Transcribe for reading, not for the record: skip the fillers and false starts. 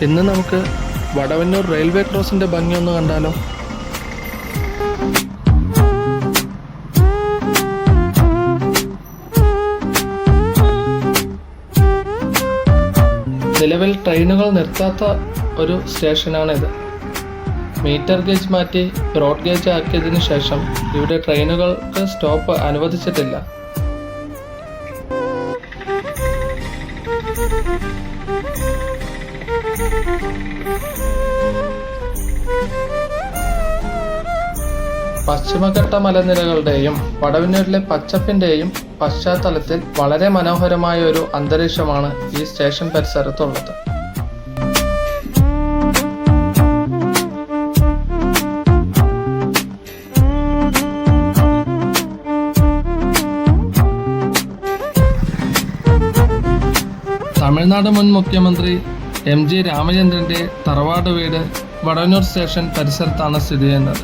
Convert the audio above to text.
ഇന്ന് നമുക്ക് വടവന്നൂർ റെയിൽവേ ക്രോസിൻ്റെ ഭംഗി ഒന്ന് കണ്ടാലോ. നിലവിൽ ട്രെയിനുകൾ നിർത്താത്ത ഒരു സ്റ്റേഷനാണിത്. മീറ്റർ ഗേജ് മാറ്റി ബ്രോഡ് ഗേജ് ആക്കിയതിനു ശേഷം ഇവിടെ ട്രെയിനുകൾക്ക് സ്റ്റോപ്പ് അനുവദിച്ചിട്ടില്ല. പശ്ചിമഘട്ട മലനിരകളുടെയും വടവന്നൂരിലെ പച്ചപ്പിന്റെയും പശ്ചാത്തലത്തിൽ വളരെ മനോഹരമായ ഒരു അന്തരീക്ഷമാണ് ഈ സ്റ്റേഷൻ പരിസരത്തുള്ളത്. തമിഴ്നാട് മുൻ മുഖ്യമന്ത്രി MG രാമചന്ദ്രന്റെ തറവാട് വീട് വടവന്നൂർ സ്റ്റേഷൻ പരിസരത്താണ് സ്ഥിതി ചെയ്യുന്നത്.